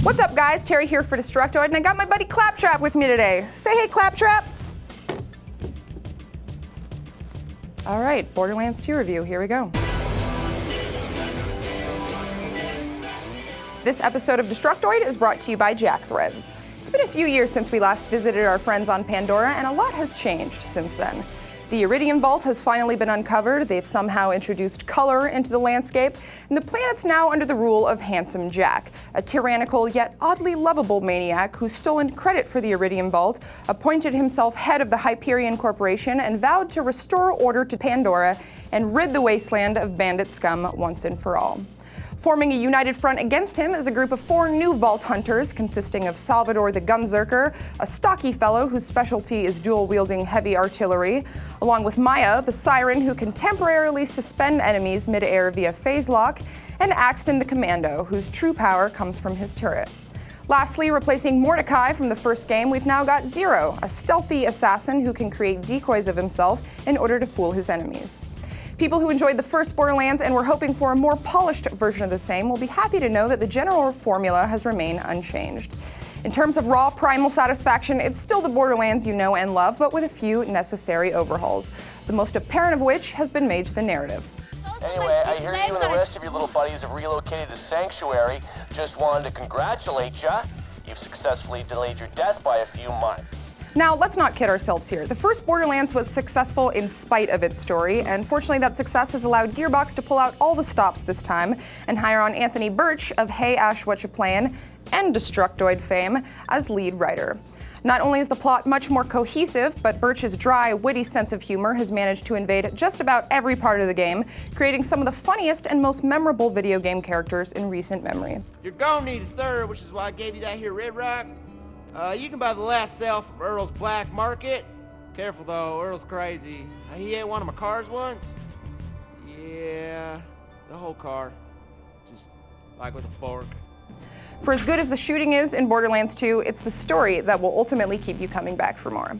What's up, guys? Terry here for Destructoid, and I got my buddy Claptrap with me today. Say hey, Claptrap. All right, Borderlands 2 review, here we go. This episode of Destructoid is brought to you by Jackthreads. It's been a few years since we last visited our friends on Pandora, and a lot has changed since then. The Iridium Vault has finally been uncovered, they've somehow introduced color into the landscape, and the planet's now under the rule of Handsome Jack, a tyrannical yet oddly lovable maniac who's stolen credit for the Iridium Vault, appointed himself head of the Hyperion Corporation, and vowed to restore order to Pandora and rid the wasteland of bandit scum once and for all. Forming a united front against him is a group of 4 new Vault Hunters consisting of Salvador the Gunzerker, a stocky fellow whose specialty is dual-wielding heavy artillery, along with Maya the Siren, who can temporarily suspend enemies mid-air via phase lock, and Axton the Commando, whose true power comes from his turret. Lastly, replacing Mordecai from the first game, we've now got Zero, a stealthy assassin who can create decoys of himself in order to fool his enemies. People who enjoyed the first Borderlands and were hoping for a more polished version of the same will be happy to know that the general formula has remained unchanged. In terms of raw primal satisfaction, it's still the Borderlands you know and love, but with a few necessary overhauls, the most apparent of which has been made to the narrative. Anyway, I hear you and the rest of your little buddies have relocated to Sanctuary. Just wanted to congratulate ya. You've successfully delayed your death by a few months. Now, let's not kid ourselves here. The first Borderlands was successful in spite of its story, and fortunately that success has allowed Gearbox to pull out all the stops this time and hire on Anthony Birch of Hey Ash Whatcha Playin' and Destructoid fame as lead writer. Not only is the plot much more cohesive, but Birch's dry, witty sense of humor has managed to invade just about every part of the game, creating some of the funniest and most memorable video game characters in recent memory. You're gonna need a third, which is why I gave you that here Red Rock. You can buy the last sale from Earl's Black Market. Careful though, Earl's crazy. He ate one of my cars once. Yeah, the whole car. Just like with a fork. For as good as the shooting is in Borderlands 2, it's the story that will ultimately keep you coming back for more.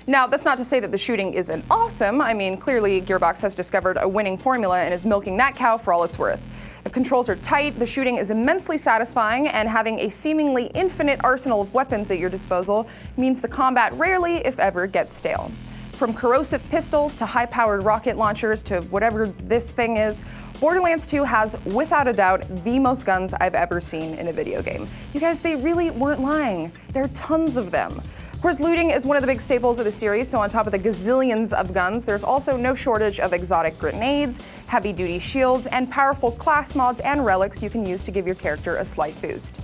Now, that's not to say that the shooting isn't awesome. I mean, clearly Gearbox has discovered a winning formula and is milking that cow for all it's worth. The controls are tight, the shooting is immensely satisfying, and having a seemingly infinite arsenal of weapons at your disposal means the combat rarely, if ever, gets stale. From corrosive pistols to high-powered rocket launchers to whatever this thing is, Borderlands 2 has, without a doubt, the most guns I've ever seen in a video game. You guys, they really weren't lying. There are tons of them. Of course, looting is one of the big staples of the series, so on top of the gazillions of guns, there's also no shortage of exotic grenades, heavy-duty shields, and powerful class mods and relics you can use to give your character a slight boost.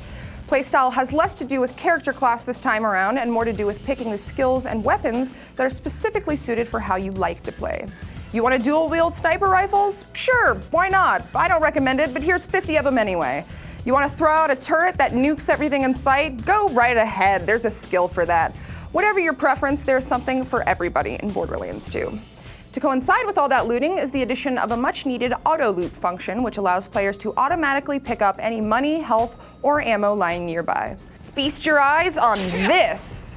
Playstyle has less to do with character class this time around and more to do with picking the skills and weapons that are specifically suited for how you like to play. You want to dual-wield sniper rifles? Sure, why not? I don't recommend it, but here's 50 of them anyway. You want to throw out a turret that nukes everything in sight? Go right ahead, there's a skill for that. Whatever your preference, there's something for everybody in Borderlands 2. To coincide with all that looting is the addition of a much-needed auto-loot function, which allows players to automatically pick up any money, health, or ammo lying nearby. Feast your eyes on this.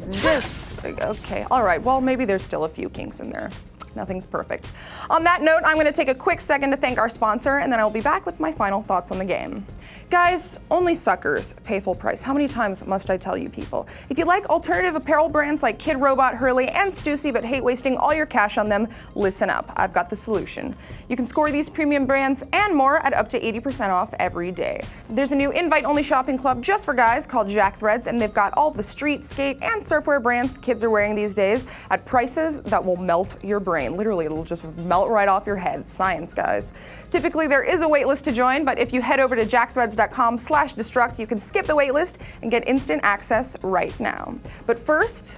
Okay, all right, well, maybe there's still a few kinks in there. Nothing's perfect. On that note, I'm gonna take a quick second to thank our sponsor, and then I'll be back with my final thoughts on the game. Guys, only suckers pay full price. How many times must I tell you people? If you like alternative apparel brands like Kid Robot, Hurley, and Stussy, but hate wasting all your cash on them, listen up, I've got the solution. You can score these premium brands and more at up to 80% off every day. There's a new invite-only shopping club just for guys called Jackthreads, and they've got all the street, skate, and surfwear brands the kids are wearing these days at prices that will melt your brain. Literally, it'll just melt right off your head. Science, guys. Typically, there is a waitlist to join, but if you head over to jackthreads.com/destruct, you can skip the waitlist and get instant access right now. But first,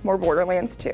more Borderlands 2.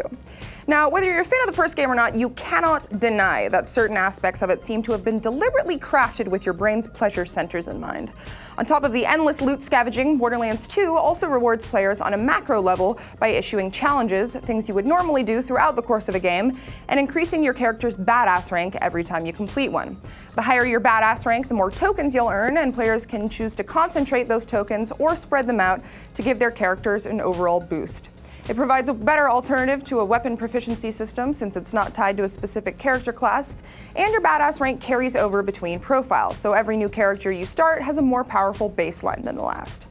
Now, whether you're a fan of the first game or not, you cannot deny that certain aspects of it seem to have been deliberately crafted with your brain's pleasure centers in mind. On top of the endless loot scavenging, Borderlands 2 also rewards players on a macro level by issuing challenges, things you would normally do throughout the course of a game, and increasing your character's badass rank every time you complete one. The higher your badass rank, the more tokens you'll earn, and players can choose to concentrate those tokens or spread them out to give their characters an overall boost. It provides a better alternative to a weapon proficiency system since it's not tied to a specific character class, and your badass rank carries over between profiles, so every new character you start has a more powerful baseline than the last.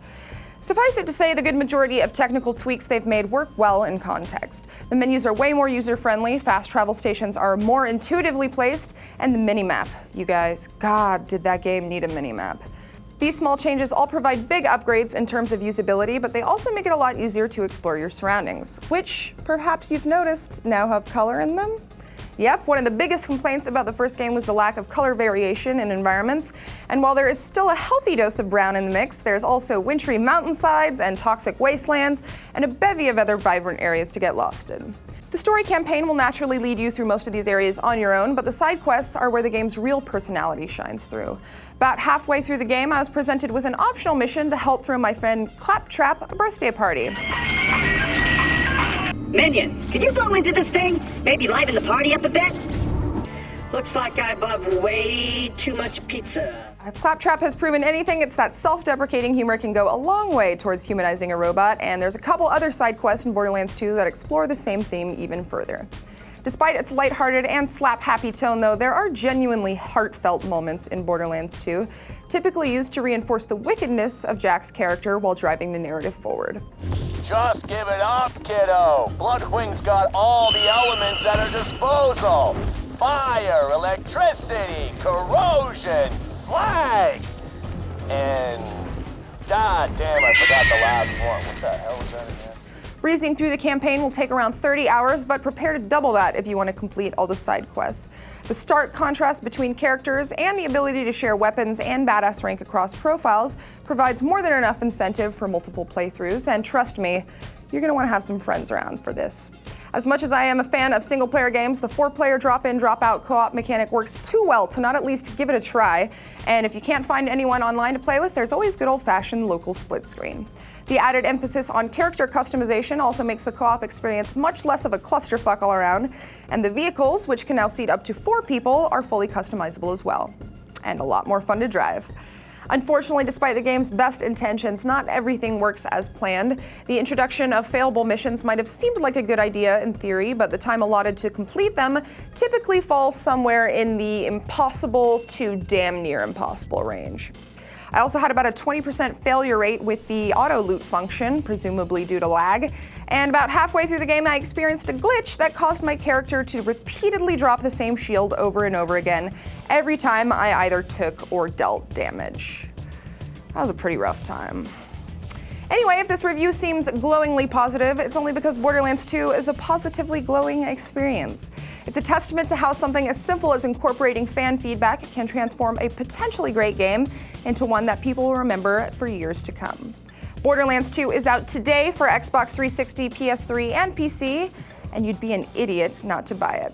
Suffice it to say, the good majority of technical tweaks they've made work well in context. The menus are way more user-friendly, fast travel stations are more intuitively placed, and the minimap. You guys, God, did that game need a minimap. These small changes all provide big upgrades in terms of usability, but they also make it a lot easier to explore your surroundings, which, perhaps you've noticed, now have color in them. Yep, one of the biggest complaints about the first game was the lack of color variation in environments, and while there is still a healthy dose of brown in the mix, there's also wintry mountainsides and toxic wastelands, and a bevy of other vibrant areas to get lost in. The story campaign will naturally lead you through most of these areas on your own, but the side quests are where the game's real personality shines through. About halfway through the game, I was presented with an optional mission to help throw my friend Claptrap a birthday party. Minion, can you blow into this thing? Maybe liven the party up a bit? Looks like I bought way too much pizza. If Claptrap has proven anything, it's that self-deprecating humor can go a long way towards humanizing a robot, and there's a couple other side quests in Borderlands 2 that explore the same theme even further. Despite its lighthearted and slap-happy tone, though, there are genuinely heartfelt moments in Borderlands 2, typically used to reinforce the wickedness of Jack's character while driving the narrative forward. Just give it up, kiddo. Bloodwing's got all the elements at her disposal. Fire, electricity, corrosion, slag, and god damn, I forgot the last one. What the hell was that again? Breezing through the campaign will take around 30 hours, but prepare to double that if you want to complete all the side quests. The stark contrast between characters and the ability to share weapons and badass rank across profiles provides more than enough incentive for multiple playthroughs, and trust me, you're going to want to have some friends around for this. As much as I am a fan of single-player games, the 4-player drop-in, drop-out co-op mechanic works too well to not at least give it a try, and if you can't find anyone online to play with, there's always good old-fashioned local split screen. The added emphasis on character customization also makes the co-op experience much less of a clusterfuck all around, and the vehicles, which can now seat up to 4 people, are fully customizable as well, and a lot more fun to drive. Unfortunately, despite the game's best intentions, not everything works as planned. The introduction of failable missions might have seemed like a good idea in theory, but the time allotted to complete them typically falls somewhere in the impossible to damn near impossible range. I also had about a 20% failure rate with the auto loot function, presumably due to lag, and about halfway through the game I experienced a glitch that caused my character to repeatedly drop the same shield over and over again every time I either took or dealt damage. That was a pretty rough time. Anyway, if this review seems glowingly positive, it's only because Borderlands 2 is a positively glowing experience. It's a testament to how something as simple as incorporating fan feedback can transform a potentially great game into one that people will remember for years to come. Borderlands 2 is out today for Xbox 360, PS3, and PC, and you'd be an idiot not to buy it.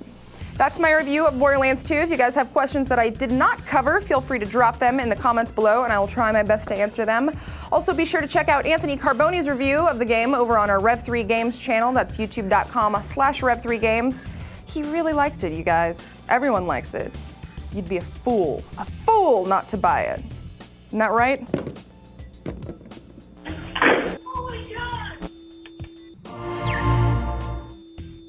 That's my review of Borderlands 2. If you guys have questions that I did not cover, feel free to drop them in the comments below and I will try my best to answer them. Also be sure to check out Anthony Carboni's review of the game over on our Rev3 Games channel. That's youtube.com/Rev3Games. He really liked it, you guys. Everyone likes it. You'd be a fool not to buy it. Isn't that right?